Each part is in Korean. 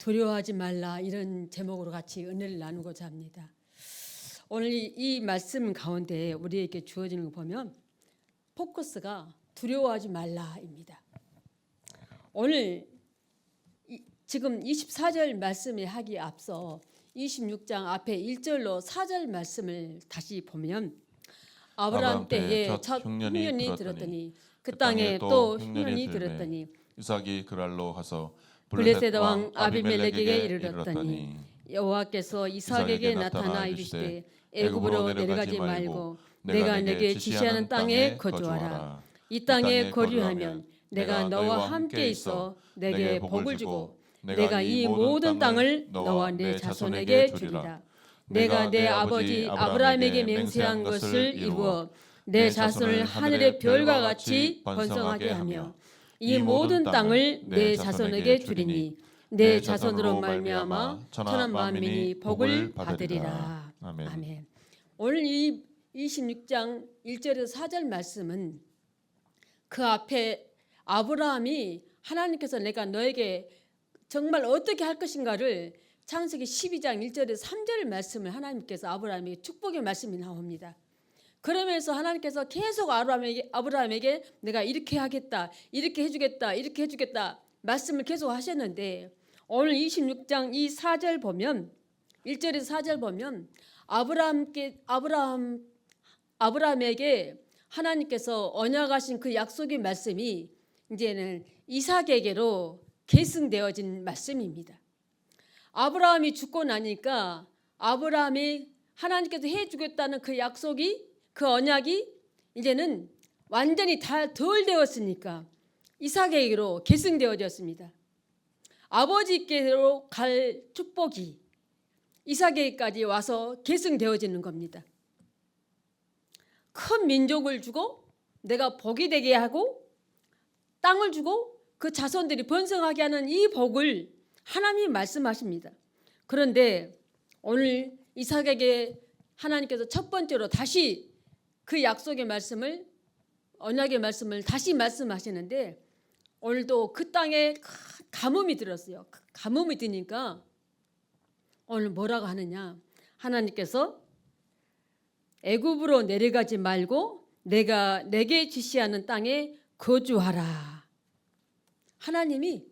두려워하지 말라, 이런 제목으로 같이 은혜를 나누고자 합니다. 오늘 이 말씀 가운데 우리에게 주어지는 거 보면 포커스가 두려워하지 말라입니다. 오늘 지금 24절 말씀을 하기에 앞서 26장 앞에 1절로 4절 말씀을 다시 보면 아브라함 때에 첫 흉년이 들었더니 그 땅에 또 흉년이 들었더니 이삭이 그랄로 가서 블레셋 왕 아비멜렉에게 이르렀더니 여호와께서 이삭에게 나타나 이르시되 애굽으로 내려가지 말고 내가 내게 지시하는 땅에 거주하라. 이 땅에 거주하면 내가 너와 함께 있어 내게 복을 주고 내가 이 모든 땅을 너와 내 자손에게 주리라. 내가 내 아버지 아브라함에게 맹세한 것을 이루어 내 자손을 하늘의 별과 같이 번성하게 하며 이 모든 땅을 내 자손에게 주리니 내 자손으로 말미암아 천한 만민이 복을 받으리라. 아멘. 오늘 이 26장 1절에서 4절 말씀은 그 앞에 아브라함이 하나님께서 내가 너에게 정말 어떻게 할 것인가를 창세기 12장 1절에서 3절 말씀을 하나님께서 아브라함에게 축복의 말씀이 나옵니다. 그러면서 하나님께서 계속 아브라함에게 내가 이렇게 하겠다, 이렇게 해주겠다, 이렇게 해주겠다 말씀을 계속 하셨는데 오늘 26장 이 4절 보면 1절에서 4절 보면 아브라함에게 하나님께서 언약하신 그 약속의 말씀이 이제는 이삭에게로 계승되어진 말씀입니다. 아브라함이 죽고 나니까 아브라함이 하나님께서 해주겠다는 그 약속이 그 언약이 이제는 완전히 다 덜 되었으니까 이삭에게로 계승되어졌습니다. 아버지께로 갈 축복이 이삭에게까지 와서 계승되어지는 겁니다. 큰 민족을 주고 내가 복이 되게 하고 땅을 주고 그 자손들이 번성하게 하는 이 복을 하나님이 말씀하십니다. 그런데 오늘 이삭에게 하나님께서 첫 번째로 다시 그 약속의 말씀을 언약의 말씀을 다시 말씀하시는데 오늘도 그 땅에 가뭄이 들었어요. 가뭄이 드니까 오늘 뭐라고 하느냐, 하나님께서 애굽으로 내려가지 말고 내가 내게 지시하는 땅에 거주하라. 하나님이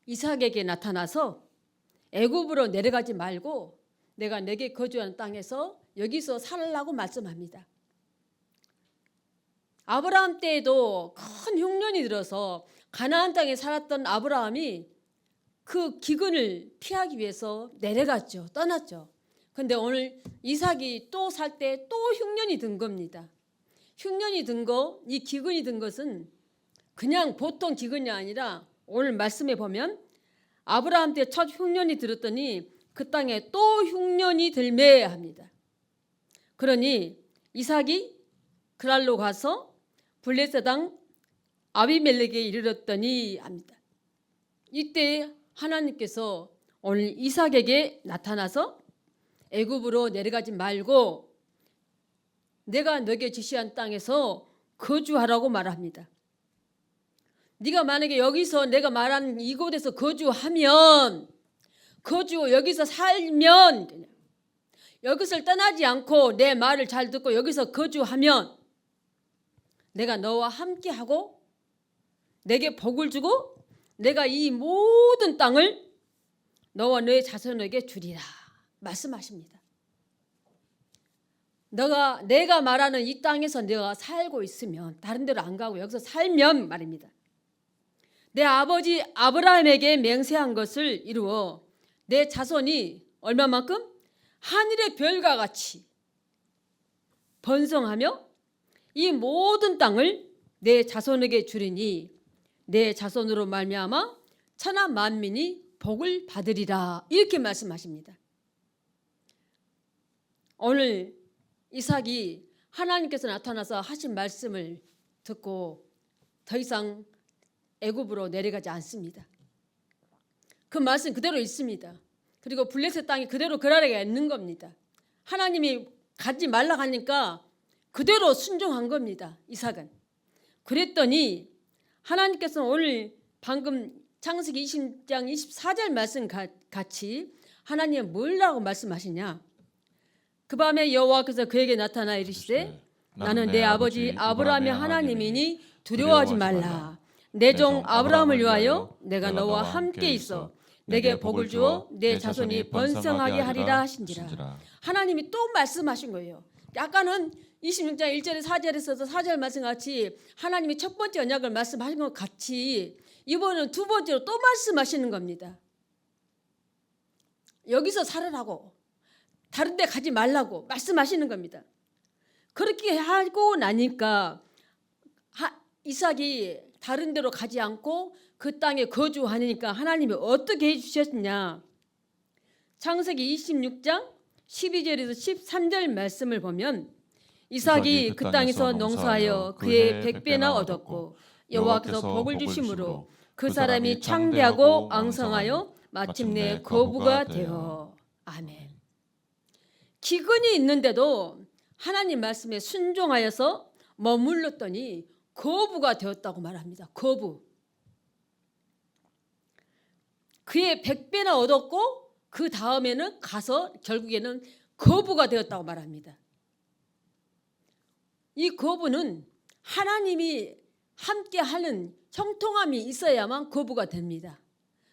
이삭에게 나타나서 애굽으로 내려가지 말고 내가 내게 거주하는 땅에서 여기서 살라고 말씀합니다. 아브라함 때에도 큰 흉년이 들어서 가나안 땅에 살았던 아브라함이 그 기근을 피하기 위해서 내려갔죠. 떠났죠. 그런데 오늘 이삭이 또 살 때 또 흉년이 든 겁니다. 흉년이 든 거, 이 기근이 든 것은 그냥 보통 기근이 아니라 오늘 말씀에 보면 아브라함 때 첫 흉년이 들었더니 그 땅에 또 흉년이 들매 합니다. 그러니 이삭이 그랄로 가서 블레셋 왕 아비멜렉에게 이르렀더니 합니다. 이때 하나님께서 오늘 이삭에게 나타나서 애굽으로 내려가지 말고 내가 너에게 지시한 땅에서 거주하라고 말합니다. 네가 만약에 여기서 내가 말한 이곳에서 거주하면 여기서 살면 여기서 떠나지 않고 내 말을 잘 듣고 여기서 거주하면 내가 너와 함께하고 내게 복을 주고 내가 이 모든 땅을 너와 내 자손에게 주리라 말씀하십니다. 내가 말하는 이 땅에서 내가 살고 있으면 다른 데로 안 가고 여기서 살면 말입니다. 내 아버지 아브라함에게 맹세한 것을 이루어 내 자손이 얼마만큼? 하늘의 별과 같이 번성하며 이 모든 땅을 내 자손에게 주리니 내 자손으로 말미암아 천하 만민이 복을 받으리라 이렇게 말씀하십니다. 오늘 이삭이 하나님께서 나타나서 하신 말씀을 듣고 더 이상 애굽으로 내려가지 않습니다. 그 말씀 그대로 있습니다. 그리고 블레셋 땅이 그대로 그라레가 있는 겁니다. 하나님이 가지 말라고 하니까 그대로 순종한 겁니다. 이삭은. 그랬더니 하나님께서 오늘 방금 창세기 20장 24절 말씀 같이 하나님은 뭐라고 말씀하시냐? 그 밤에 여호와께서 그에게 나타나 이르시되 나는 내 아버지 아브라함의 하나님이니 두려워하지 말라. 내 종 아브라함을 위하여 내가 너와 함께 있어 내게 복을 주어 내 자손이 번성하게 하리라 하신지라. 하나님이 또 말씀하신 거예요. 아까는 26장 1절에 4절에서도 4절 말씀같이 하나님이 첫 번째 언약을 말씀하신 것 같이 이번은 두 번째로 또 말씀하시는 겁니다. 여기서 살으라고 다른 데 가지 말라고 말씀하시는 겁니다. 그렇게 하고 나니까 이삭이 다른 데로 가지 않고 그 땅에 거주하니까 하나님이 어떻게 해주셨냐. 창세기 26장 12절에서 13절 말씀을 보면 이삭이 그 땅에서 농사하여 그의 100배나 얻었고 여호와께서 복을 주심으로 그 사람이 창대하고 앙성하여 마침내 거부가 되어. 아멘. 기근이 있는데도 하나님 말씀에 순종하여서 머물렀더니 거부가 되었다고 말합니다. 거부. 그의 100배나 얻었고 그 다음에는 가서 결국에는 거부가 되었다고 말합니다. 이 거부는 하나님이 함께하는 형통함이 있어야만 거부가 됩니다.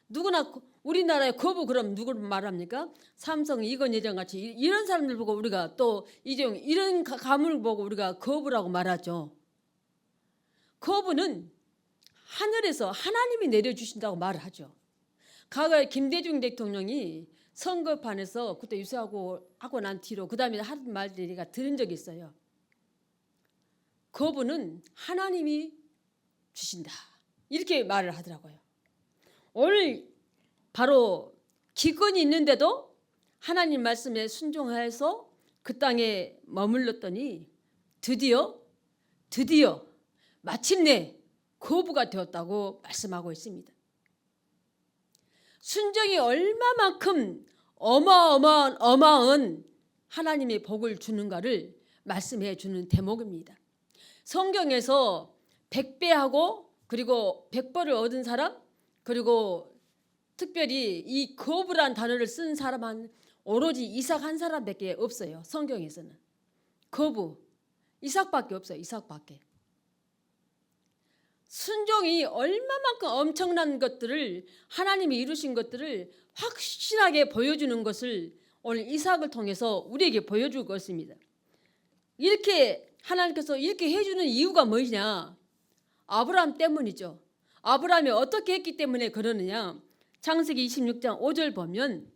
누구나 우리나라의 거부 그럼 누구를 말합니까? 삼성 이건 예전 같이 이런 사람들 보고 우리가 또 이종 이런 가문을 보고 우리가 거부라고 말하죠. 거부는 하늘에서 하나님이 내려주신다고 말을 하죠. 과거에 김대중 대통령이 선거판에서 그때 유세하고 난 뒤로 그 다음에 하는 말들이 제가 들은 적이 있어요. 거부는 하나님이 주신다. 이렇게 말을 하더라고요. 오늘 바로 기근이 있는데도 하나님 말씀에 순종해서 그 땅에 머물렀더니 드디어 마침내 거부가 되었다고 말씀하고 있습니다. 순종이 얼마만큼 어마어마한 하나님의 복을 주는가를 말씀해 주는 대목입니다. 성경에서 100배하고 그리고 100벌을 얻은 사람 그리고 특별히 이 거부란 단어를 쓴 사람은 오로지 이삭 한 사람밖에 없어요. 성경에서는. 거부. 이삭밖에 없어요. 이삭밖에. 순종이 얼마만큼 엄청난 것들을 하나님이 이루신 것들을 확실하게 보여주는 것을 오늘 이삭을 통해서 우리에게 보여주고 있습니다. 이렇게 하나님께서 이렇게 해주는 이유가 뭐냐? 아브라함 때문이죠. 아브라함이 어떻게 했기 때문에 그러느냐? 창세기 26장 5절 보면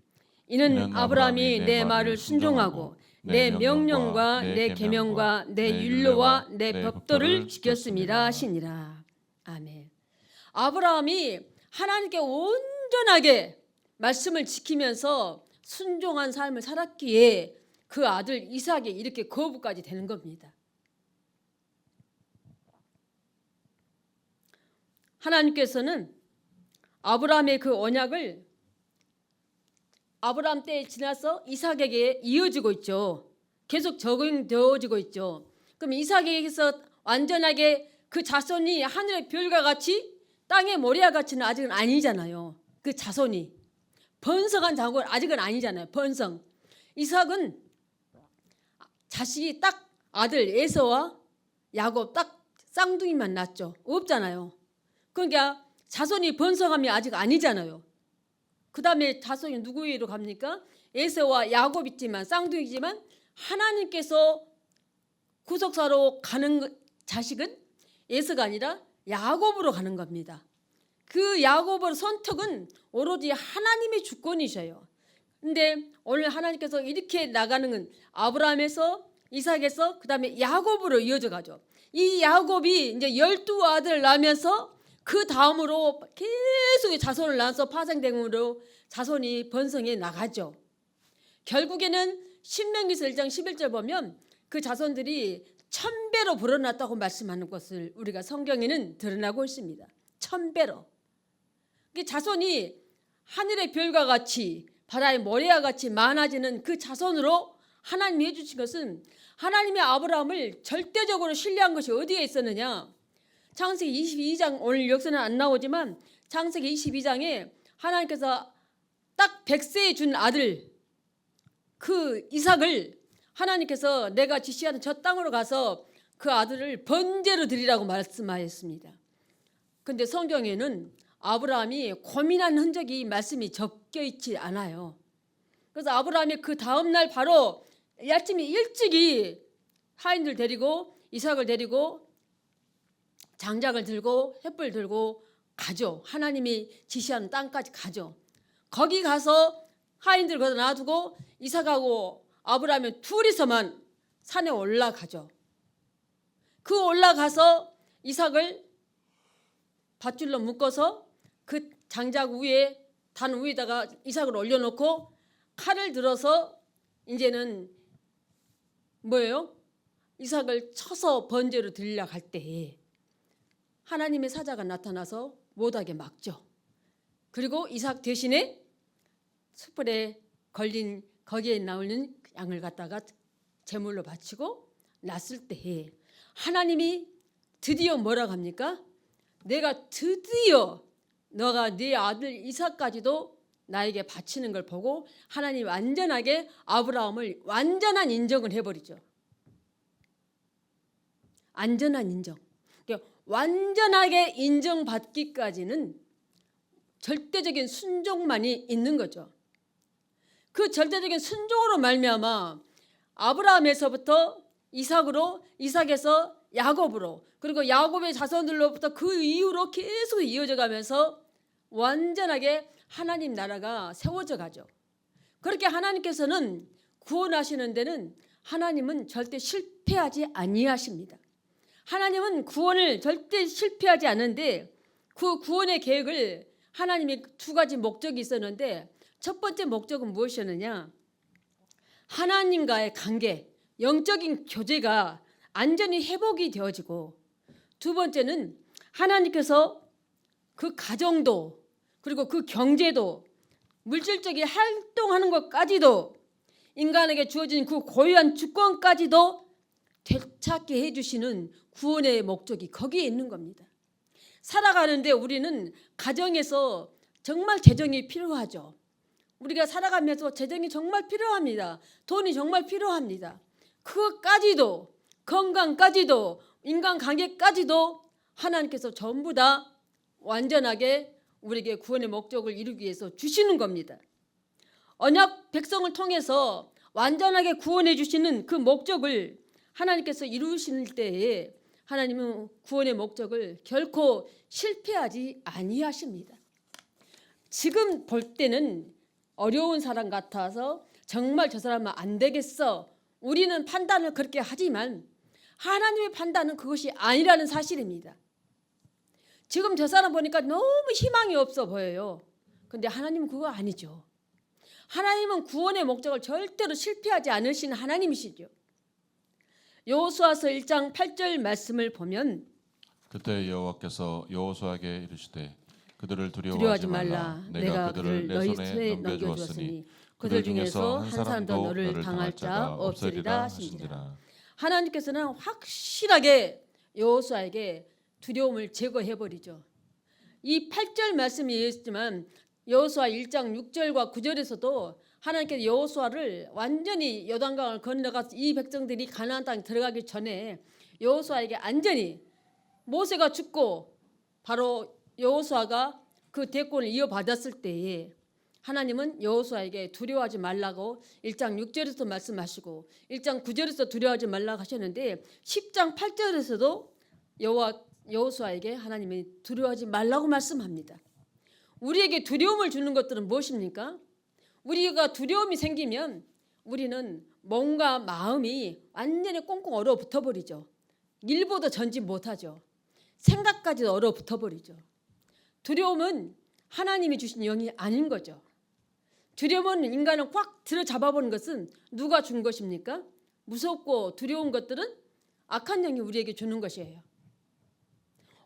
이는 아브라함이 내 말을 순종하고 내 명령과 내 계명과 내 율례와 내 법도를 지켰음이라 하시니라. 아멘. 아브라함이 하나님께 온전하게 말씀을 지키면서 순종한 삶을 살았기에 그 아들 이삭이 이렇게 거부까지 되는 겁니다. 하나님께서는 아브라함의 그 언약을 아브라함 때에 지나서 이삭에게 이어지고 있죠. 계속 적용되어지고 있죠. 그럼 이삭에게서 완전하게 그 자손이 하늘의 별과 같이 땅의 모래와 같이는 아직은 아니잖아요. 그 자손이 번성한 자손은 아직은 아니잖아요. 번성. 이삭은 자식이 딱 아들 에서와 야곱 딱 쌍둥이만 낳죠. 없잖아요. 그러니까 자손이 번성함이 아직 아니잖아요. 그 다음에 자손이 누구에게로 갑니까? 에서와 야곱 있지만 쌍둥이지만 하나님께서 구속사로 가는 자식은 에서가 아니라 야곱으로 가는 겁니다. 그 야곱의 선택은 오로지 하나님의 주권이셔요. 근데 오늘 하나님께서 이렇게 나가는 건 아브라함에서 이삭에서 그 다음에 야곱으로 이어져 가죠. 이 야곱이 이제 12아들을 낳으면서 그 다음으로 계속 자손을 낳아서 파생됨으로 자손이 번성해 나가죠. 결국에는 신명기서 1장 11절 보면 그 자손들이 1000배로 불어났다고 말씀하는 것을 우리가 성경에는 드러나고 있습니다. 1000배로. 자손이 하늘의 별과 같이 바다의 모래와 같이 많아지는 그 자손으로 하나님이 해주신 것은 하나님의 아브라함을 절대적으로 신뢰한 것이 어디에 있었느냐? 창세기 22장 오늘 여기서는 안 나오지만 창세기 22장에 하나님께서 딱 100세에 준 아들 그 이삭을 하나님께서 내가 지시하는 저 땅으로 가서 그 아들을 번제로 드리라고 말씀하였습니다. 근데 성경에는 아브라함이 고민한 흔적이 말씀이 적혀 있지 않아요. 그래서 아브라함이 그 다음 날 바로 아침에 일찍이 하인들 데리고 이삭을 데리고 장작을 들고 횃불 들고 가죠. 하나님이 지시하는 땅까지 가죠. 거기 가서 하인들 거기다 놔두고 이삭하고 아브라함이 둘이서만 산에 올라가죠. 그 올라가서 이삭을 밧줄로 묶어서 그 장작 위에 단 위에다가 이삭을 올려놓고 칼을 들어서 이제는 뭐예요? 이삭을 쳐서 번제로 드리려 갈 때에 하나님의 사자가 나타나서 못하게 막죠. 그리고 이삭 대신에 숯불에 걸린 거기에 나오는 양을 갖다가 제물로 바치고 났을 때에 하나님이 드디어 뭐라고 합니까? 내가 드디어 너가 네 아들 이삭까지도 나에게 바치는 걸 보고 하나님 완전하게 아브라함을 완전한 인정을 해버리죠. 완전한 인정. 그러니까 완전하게 인정받기까지는 절대적인 순종만이 있는 거죠. 그 절대적인 순종으로 말미암아 아브라함에서부터 이삭으로, 이삭에서 야곱으로, 그리고 야곱의 자손들로부터 그 이후로 계속 이어져 가면서 완전하게 하나님 나라가 세워져 가죠. 그렇게 하나님께서는 구원하시는 데는 하나님은 절대 실패하지 아니하십니다. 하나님은 구원을 절대 실패하지 않는데 그 구원의 계획을 하나님이 두 가지 목적이 있었는데 첫 번째 목적은 무엇이었느냐? 하나님과의 관계, 영적인 교제가 안전히 회복이 되어지고, 두 번째는 하나님께서 그 가정도 그리고 그 경제도 물질적인 활동하는 것까지도 인간에게 주어진 그 고유한 주권까지도 되찾게 해주시는 구원의 목적이 거기에 있는 겁니다. 살아가는데 우리는 가정에서 정말 재정이 필요하죠. 우리가 살아가면서 재정이 정말 필요합니다. 돈이 정말 필요합니다. 그것까지도, 건강까지도, 인간관계까지도 하나님께서 전부 다 완전하게 우리에게 구원의 목적을 이루기 위해서 주시는 겁니다. 언약 백성을 통해서 완전하게 구원해 주시는 그 목적을 하나님께서 이루실 때에 하나님은 구원의 목적을 결코 실패하지 아니하십니다. 지금 볼 때는 어려운 사람 같아서 정말 저 사람은 안 되겠어. 우리는 판단을 그렇게 하지만 하나님의 판단은 그것이 아니라는 사실입니다. 지금 저 사람 보니까 너무 희망이 없어 보여요. 근데 하나님은 그거 아니죠. 하나님은 구원의 목적을 절대로 실패하지 않으시는 하나님이시죠. 여호수아서 1장 8절 말씀을 보면 그때 여호와께서 여호수아에게 이르시되 그들을 두려워하지 두려워하지 말라. 말라. 내가 그들을 내 너희 손에 넘겨주었으니 그들 중에서 한 사람도 너를 당할 자 없으리라 하시니라. 하나님께서는 확실하게 여호수아에게 두려움을 제거해버리죠. 이 8절 말씀이 있지만 여호수아 1장 6절과 9절에서도 하나님께서 여호수아를 완전히 요단강을 건너가서 이 백성들이 가나안 땅에 들어가기 전에 여호수아에게 안전히 모세가 죽고 바로 여호수아가 그 대권을 이어받았을 때에 하나님은 여호수아에게 두려워하지 말라고 1장 6절에서 말씀하시고 1장 9절에서 두려워하지 말라고 하셨는데 10장 8절에서도 여호수아에게 하나님이 두려워하지 말라고 말씀합니다. 우리에게 두려움을 주는 것들은 무엇입니까? 우리가 두려움이 생기면 우리는 몸과 마음이 완전히 꽁꽁 얼어붙어 버리죠. 일보도 전진 못하죠. 생각까지도 얼어붙어 버리죠. 두려움은 하나님이 주신 영이 아닌 거죠. 두려움은 인간을 꽉 들어잡아보는 것은 누가 준 것입니까? 무섭고 두려운 것들은 악한 영이 우리에게 주는 것이에요.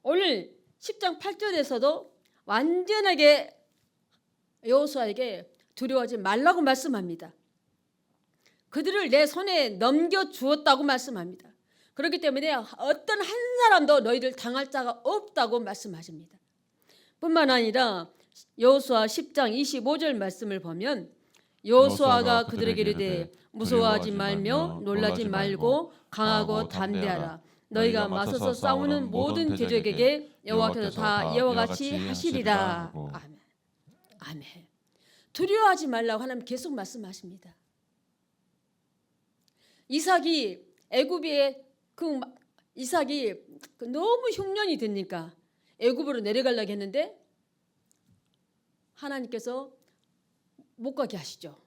오늘 10장 8절에서도 완전하게 여호수아에게 두려워하지 말라고 말씀합니다. 그들을 내 손에 넘겨주었다고 말씀합니다. 그렇기 때문에 어떤 한 사람도 너희를 당할 자가 없다고 말씀하십니다. 뿐만 아니라 여호수아 10장 25절 말씀을 보면 여호수아가 그들에게 이르되 무서워하지 말며 놀라지 말고 강하고 담대하라. 너희가 맞서서 싸우는 모든 대적에게 여호와께서 다 이와 같이 하시리라. 아멘. 아멘. 두려워하지 말라고 하나님 계속 말씀하십니다. 이삭이 애굽에 이삭이 너무 흉년이 드니까 애굽으로 내려가려고 했는데 하나님께서 못 가게 하시죠.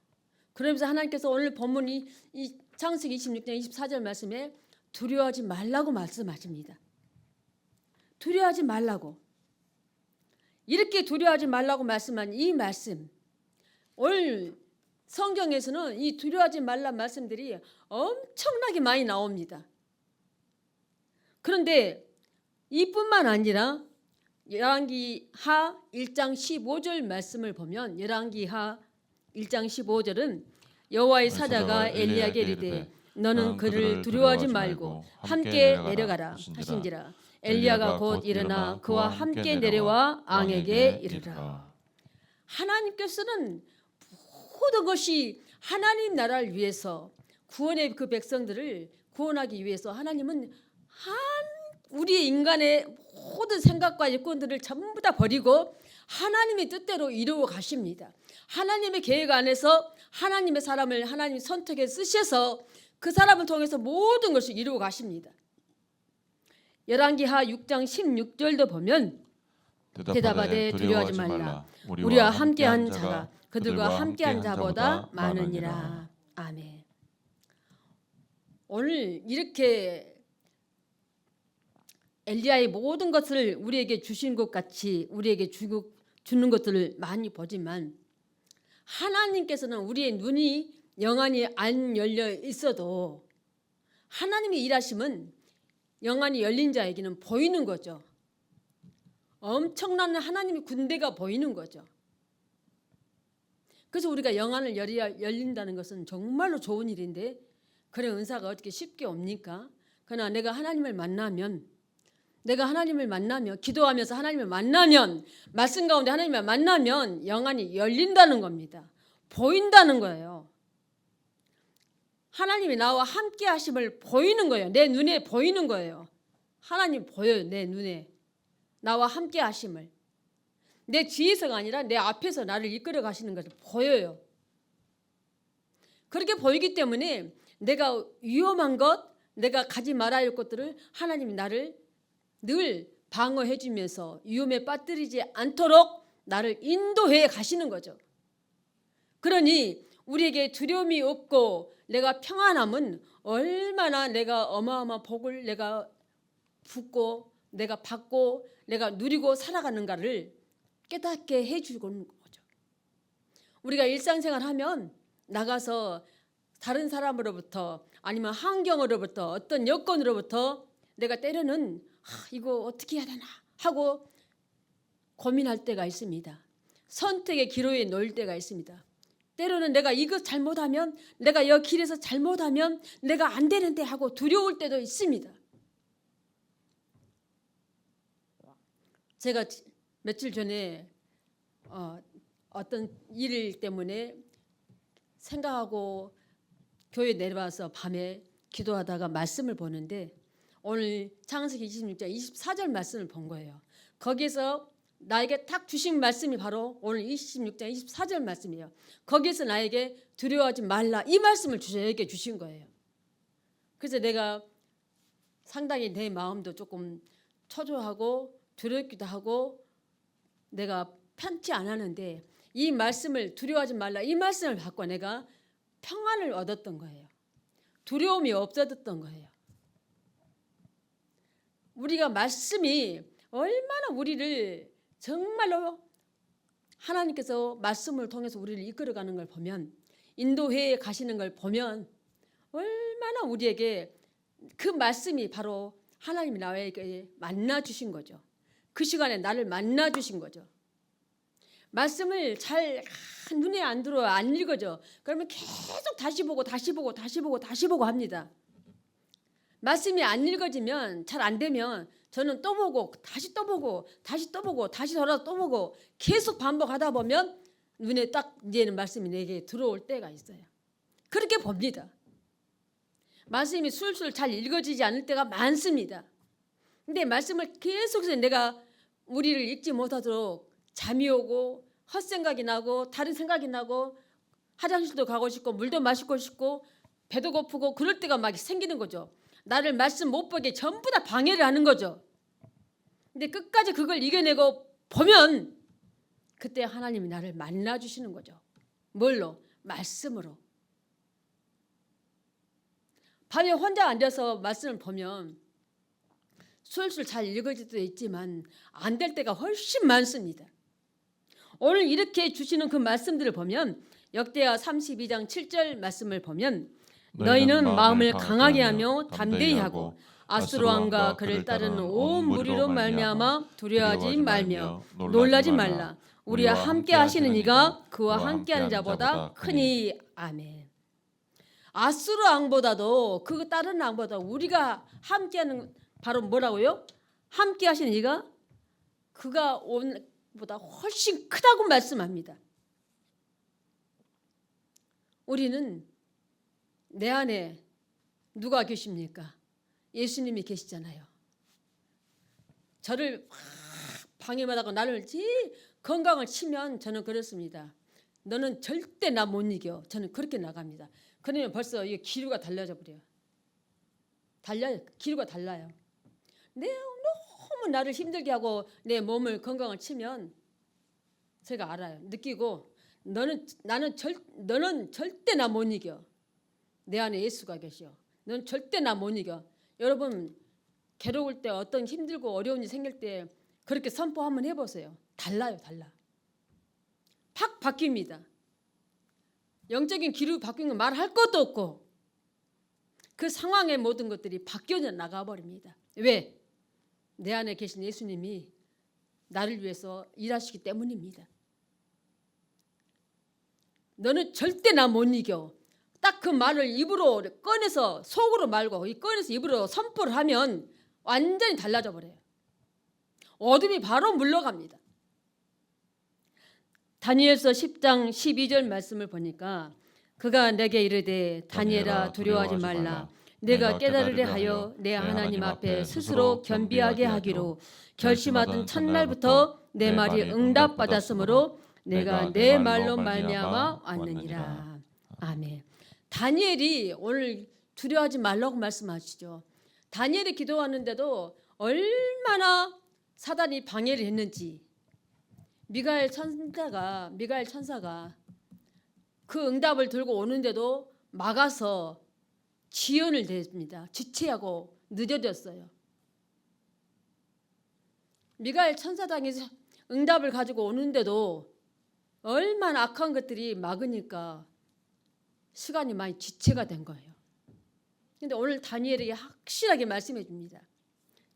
그러면서 하나님께서 오늘 본문이 이 창세기 26장 24절 말씀에 두려워하지 말라고 말씀하십니다. 두려워하지 말라고. 이렇게 두려워하지 말라고 말씀한 이 말씀, 오늘 성경에서는 이 두려워하지 말라 말씀들이 엄청나게 많이 나옵니다. 그런데 이뿐만 아니라 열왕기하 1장 15절 말씀을 보면 열왕기하 1장 15절은 여호와의 사자가 엘리야에게 이르되 너는 그를 두려워하지 말고 함께 내려가라 하신지라. 엘리야가 곧 일어나 그와 함께 내려와 앙에게 이르라. 하나님께서는 모든 것이 하나님 나라를 위해서 구원의 그 백성들을 구원하기 위해서 하나님은 우리 인간의 모든 생각과 여건들을 전부 다 버리고 하나님의 뜻대로 이루어 가십니다. 하나님의 계획 안에서 하나님의 사람을 하나님이 선택해 쓰셔서 그 사람을 통해서 모든 것을 이루어 가십니다. 열왕기하 6장 16절도 보면 대답하되 두려워하지 말라. 우리와 함께한 자가 그들과 함께한 자보다 많으니라. 아멘. 오늘 이렇게 엘리야의 모든 것을 우리에게 주신 것 같이 우리에게 주는 것들을 많이 보지만 하나님께서는 우리의 눈이 영안이 안 열려 있어도 하나님의 일하심은 영안이 열린 자에게는 보이는 거죠. 엄청난 하나님의 군대가 보이는 거죠. 그래서 우리가 영안을 열린다는 것은 정말로 좋은 일인데 그런 은사가 어떻게 쉽게 옵니까? 그러나 내가 하나님을 만나면 기도하면서 하나님을 만나면 말씀 가운데 하나님을 만나면 영안이 열린다는 겁니다. 보인다는 거예요. 하나님이 나와 함께 하심을 보이는 거예요. 내 눈에 보이는 거예요. 하나님 보여요. 내 눈에 나와 함께 하심을. 내 뒤에서가 아니라 내 앞에서 나를 이끌어 가시는 것을 보여요. 그렇게 보이기 때문에 내가 위험한 것, 내가 가지 말아야 할 것들을 하나님이 나를 늘 방어해 주면서 위험에 빠뜨리지 않도록 나를 인도해 가시는 거죠. 그러니 우리에게 두려움이 없고 내가 평안함은 얼마나 내가 어마어마한 복을 내가 붙고 내가 받고 내가 누리고 살아가는가를 깨닫게 해주는 거죠. 우리가 일상생활 하면 나가서 다른 사람으로부터 아니면 환경으로부터 어떤 여건으로부터 내가 때로는 이거 어떻게 해야 되나 하고 고민할 때가 있습니다. 선택의 기로에 놓일 때가 있습니다. 때로는 내가 이거 잘못하면 내가 여기 길에서 잘못하면 내가 안 되는데 하고 두려울 때도 있습니다. 제가 며칠 전에 어떤 일 때문에 생각하고 교회 내려와서 밤에 기도하다가 말씀을 보는데 오늘 창세기 26장 24절 말씀을 본 거예요. 거기서 나에게 딱 주신 말씀이 바로 오늘 26장 24절 말씀이에요. 거기서 나에게 두려워하지 말라 이 말씀을 저에게 주신 거예요. 그래서 내가 상당히 내 마음도 조금 초조하고 두렵기도 하고 내가 편치 않았는데 이 말씀을 두려워하지 말라 이 말씀을 받고 내가 평안을 얻었던 거예요. 두려움이 없어졌던 거예요. 우리가 말씀이 얼마나 우리를 정말로 하나님께서 말씀을 통해서 우리를 이끌어가는 걸 보면 인도해 가시는 걸 보면 얼마나 우리에게 그 말씀이 바로 하나님이 나에게 만나 주신 거죠. 그 시간에 나를 만나 주신 거죠. 말씀을 잘 눈에 안 들어요. 안 읽어져. 그러면 계속 다시 보고 합니다. 말씀이 안 읽어지면 잘 안 되면 저는 또 보고 다시 또 보고 다시 또 보고 다시 돌아서 또 보고 계속 반복하다 보면 눈에 딱 이제는 말씀이 내게 들어올 때가 있어요. 그렇게 봅니다. 말씀이 술술 잘 읽어지지 않을 때가 많습니다. 근데 말씀을 계속해서 내가 우리를 읽지 못하도록 잠이 오고 헛생각이 나고 다른 생각이 나고 화장실도 가고 싶고 물도 마시고 싶고 배도 고프고 그럴 때가 막 생기는 거죠. 나를 말씀 못 보게 전부 다 방해를 하는 거죠. 근데 끝까지 그걸 이겨내고 보면 그때 하나님이 나를 만나주시는 거죠. 뭘로? 말씀으로. 밤에 혼자 앉아서 말씀을 보면 술술 잘 읽어질 때도 있지만 안 될 때가 훨씬 많습니다. 오늘 이렇게 주시는 그 말씀들을 보면 역대하 32장 7절 말씀을 보면 너희는 마음을 강하게 하며 담대히 하고 아수르 왕과 그를 따르는 온 무리로 말미암아 두려워하지 말며 놀라지 말라. 우리와 함께 하시는 이가 그와 함께하는 자보다 크니. 아멘. 아수르 왕보다도 그 다른 왕보다 우리가 함께하는 바로 뭐라고요? 함께 하시는 이가 그가 온 보다 훨씬 크다고 말씀합니다. 우리는 내 안에 누가 계십니까? 예수님이 계시잖아요. 저를 방해하다가 나를 건강을 치면 저는 그렇습니다. 너는 절대 나 못 이겨. 저는 그렇게 나갑니다. 그러면 벌써 이게 기류가 달라져 버려요. 기류가 달라요. 너무 나를 힘들게 하고 내 몸을 건강을 치면 제가 알아요. 느끼고 너는 절대 나 못 이겨. 내 안에 예수가 계셔. 너는 절대 나 못 이겨. 여러분 괴로울 때 어떤 힘들고 어려운 일이 생길 때 그렇게 선포 한번 해보세요. 달라요. 달라. 팍 바뀝니다. 영적인 기류 바뀐 건 말할 것도 없고 그 상황의 모든 것들이 바뀌어 나가버립니다. 왜? 내 안에 계신 예수님이 나를 위해서 일하시기 때문입니다. 너는 절대 나 못 이겨. 딱 그 말을 입으로 꺼내서 속으로 말고 꺼내서 입으로 선포를 하면 완전히 달라져 버려요. 어둠이 바로 물러갑니다. 다니엘서 10장 12절 말씀을 보니까 그가 내게 이르되 다니엘아 두려워하지 말라. 내가 깨달으려 하여 내 하나님 앞에 스스로 겸비하게 하기로 결심하던 첫날부터 내 말이 응답받았으므로 내가 내 말로 말미암아 왔느니라. 아멘. 다니엘이 오늘 두려워하지 말라고 말씀하시죠. 다니엘이 기도하는데도 얼마나 사단이 방해를 했는지 미가엘 천사가 그 응답을 들고 오는데도 막아서 지연을 댑니다. 지체하고 늦어졌어요. 미가엘 천사당에서 응답을 가지고 오는데도 얼마나 악한 것들이 막으니까 시간이 많이 지체가 된 거예요. 근데 오늘 다니엘에게 확실하게 말씀해 줍니다.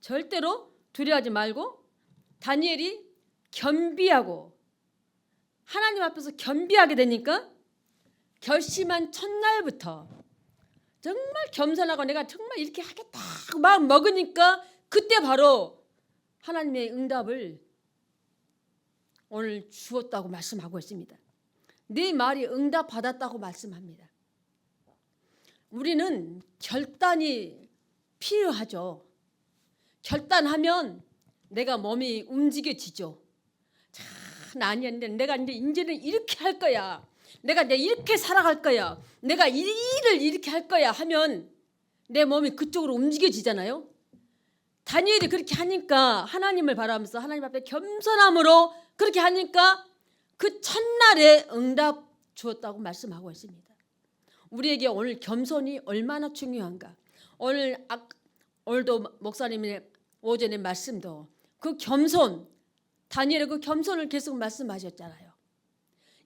절대로 두려워하지 말고 다니엘이 겸비하고 하나님 앞에서 겸비하게 되니까 결심한 첫날부터 정말 겸손하고 내가 정말 이렇게 하겠다 마음 먹으니까 그때 바로 하나님의 응답을 오늘 주었다고 말씀하고 있습니다. 네 말이 응답받았다고 말씀합니다. 우리는 결단이 필요하죠. 결단하면 내가 몸이 움직여지죠. 아니었는데 내가 이제는 이렇게 할 거야. 내가 이렇게 살아갈 거야. 내가 이 일을 이렇게 할 거야 하면 내 몸이 그쪽으로 움직여지잖아요. 다니엘이 그렇게 하니까 하나님을 바라면서 하나님 앞에 겸손함으로 그렇게 하니까 그 첫날에 응답 주었다고 말씀하고 있습니다. 우리에게 오늘 겸손이 얼마나 중요한가. 오늘도 목사님의 오전의 말씀도 그 겸손, 다니엘의 그 겸손을 계속 말씀하셨잖아요.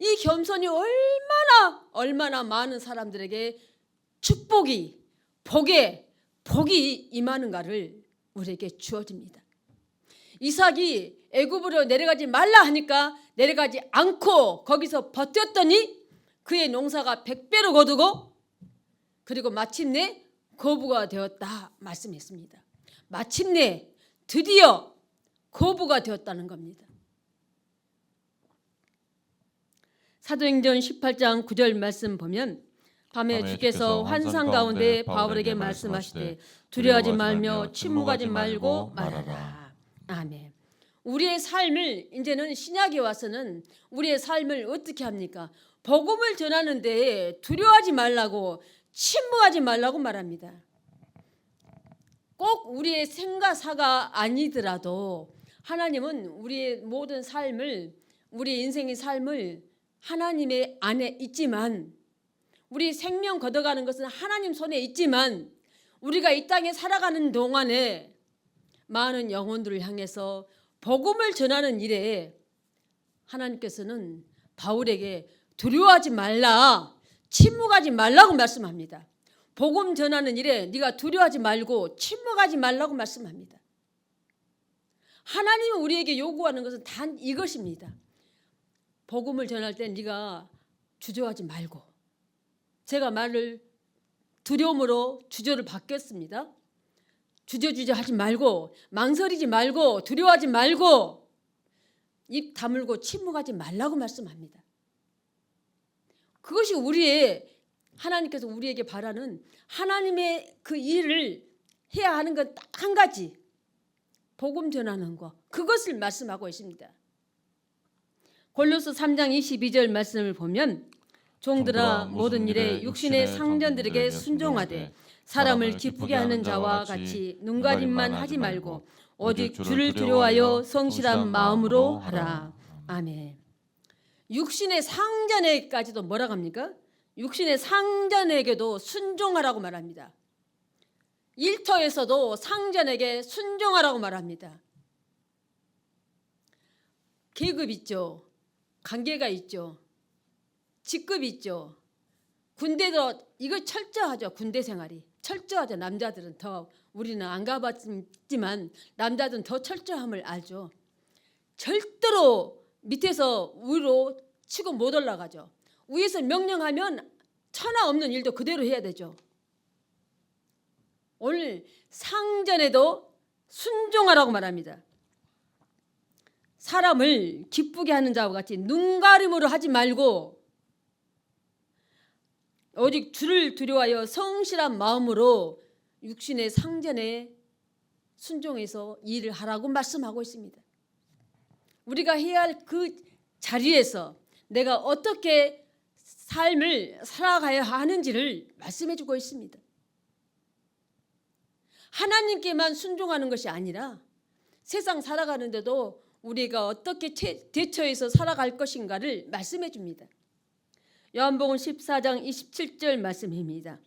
이 겸손이 얼마나 많은 사람들에게 축복이 복이 임하는가를 우리에게 주어집니다. 이삭이 애굽으로 내려가지 말라 하니까 내려가지 않고 거기서 버텼더니 그의 농사가 100배로 거두고 그리고 마침내 거부가 되었다 말씀했습니다. 마침내 드디어 거부가 되었다는 겁니다. 사도행전 18장 9절 말씀 보면 밤에 주께서 환상 가운데 바울에게 말씀하시되 두려워하지 말며 침묵하지 말고 말하라. 아멘. 우리의 삶을 이제는 신약에 와서는 우리의 삶을 어떻게 합니까? 복음을 전하는 데에 두려워하지 말라고 침묵하지 말라고 말합니다. 꼭 우리의 생과 사가 아니더라도 하나님은 우리의 모든 삶을, 우리 인생의 삶을 하나님의 안에 있지만, 우리 생명 걷어가는 것은 하나님 손에 있지만, 우리가 이 땅에 살아가는 동안에 많은 영혼들을 향해서 복음을 전하는 일에 하나님께서는 바울에게 두려워하지 말라, 침묵하지 말라고 말씀합니다. 복음 전하는 일에 네가 두려워하지 말고 침묵하지 말라고 말씀합니다. 하나님은 우리에게 요구하는 것은 단 이것입니다. 복음을 전할 때 네가 주저하지 말고, 제가 말을 두려움으로 주저를 바뀌었습니다. 주저하지 말고, 망설이지 말고, 두려워하지 말고, 입 다물고 침묵하지 말라고 말씀합니다. 그것이 우리의, 하나님께서 우리에게 바라는 하나님의 그 일을 해야 하는 건 딱 한 가지, 복음 전하는 것, 그것을 말씀하고 있습니다. 골로새 3장 22절 말씀을 보면 종들아 모든 일에 육신의 상전들에게 순종하되 사람을 기쁘게 하는 자와 같이 눈가림만 하지 말고 오직 주를 두려워하여 성실한 마음으로 하라. 아멘. 육신의 상전에게까지도 뭐라고 합니까? 육신의 상전에게도 순종하라고 말합니다. 일터에서도 상전에게 순종하라고 말합니다. 계급 있죠. 관계가 있죠. 직급 있죠. 군대도 이거 철저하죠. 군대 생활이 철저하죠. 남자들은 더, 우리는 안 가봤지만 남자들은 더 철저함을 알죠. 절대로 밑에서 위로 치고 못 올라가죠. 위에서 명령하면 천하 없는 일도 그대로 해야 되죠. 오늘 상전에도 순종하라고 말합니다. 사람을 기쁘게 하는 자와 같이 눈가림으로 하지 말고 오직 주를 두려워하여 성실한 마음으로 육신의 상전에 순종해서 일을 하라고 말씀하고 있습니다. 우리가 해야 할 그 자리에서 내가 어떻게 삶을 살아가야 하는지를 말씀해 주고 있습니다. 하나님께만 순종하는 것이 아니라 세상 살아가는데도 우리가 어떻게 대처해서 살아갈 것인가를 말씀해 줍니다. 요한복음 14장 27절 말씀입니다.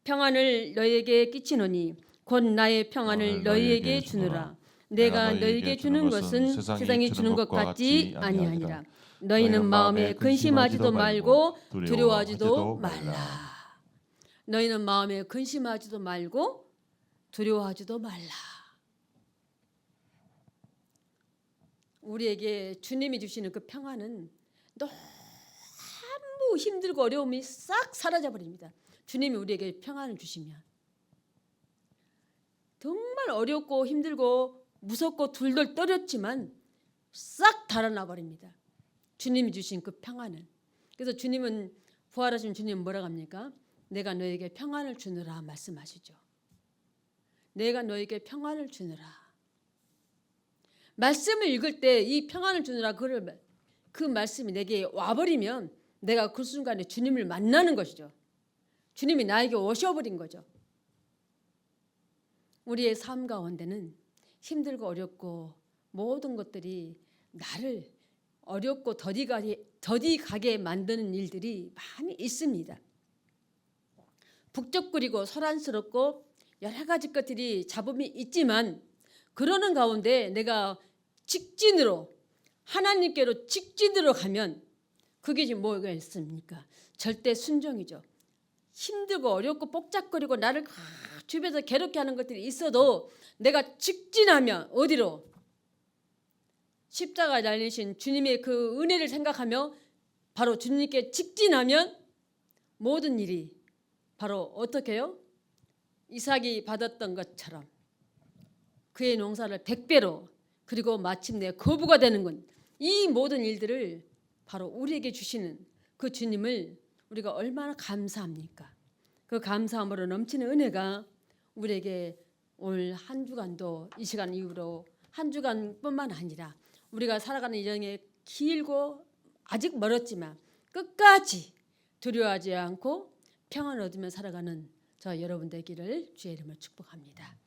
평안을 너희에게 끼치노니 곧 나의 평안을 너희에게 주노라. 내가 너희에게 주는 것은 세상이 주는 것 같지 아니하니라. 너희는 마음에 근심하지도 말고 두려워하지도 말라. 너희는 마음에 근심하지도 말고 두려워하지도 말라. 우리에게 주님이 주시는 그 평안은 너무 힘들고 어려움이 싹 사라져 버립니다. 주님이 우리에게 평안을 주시면 정말 어렵고 힘들고 무섭고 둘둘 떨었지만 싹 달아나 버립니다. 주님이 주신 그 평안은. 그래서 주님은, 부활하신 주님은 뭐라고 합니까? 내가 너에게 평안을 주느라 말씀하시죠. 내가 너에게 평안을 주느라. 말씀을 읽을 때 이 평안을 주느라 그 말씀이 내게 와버리면 내가 그 순간에 주님을 만나는 것이죠. 주님이 나에게 오셔버린 거죠. 우리의 삶 가운데는 힘들고 어렵고 모든 것들이 나를 어렵고 더디가게 만드는 일들이 많이 있습니다. 북적거리고 소란스럽고 여러 가지 것들이 잡음이 있지만 그러는 가운데 내가 직진으로, 하나님께로 직진으로 가면 그게 지금 뭐가 있습니까? 절대 순종이죠. 힘들고 어렵고 복잡거리고 나를 주변에서 괴롭게 하는 것들이 있어도 내가 직진하면 어디로? 십자가에 달리신 주님의 그 은혜를 생각하며 바로 주님께 직진하면 모든 일이 바로 어떻게 해요? 이삭이 받았던 것처럼 그의 농사를 100배로 그리고 마침내 거부가 되는군. 이 모든 일들을 바로 우리에게 주시는 그 주님을 우리가 얼마나 감사합니까? 그 감사함으로 넘치는 은혜가 우리에게 올 한 주간도 이 시간 이후로 한 주간뿐만 아니라 우리가 살아가는 여정이 길고 아직 멀었지만 끝까지 두려워하지 않고 평안을 얻으며 살아가는 저 여러분 되기를 주의 이름으로 축복합니다.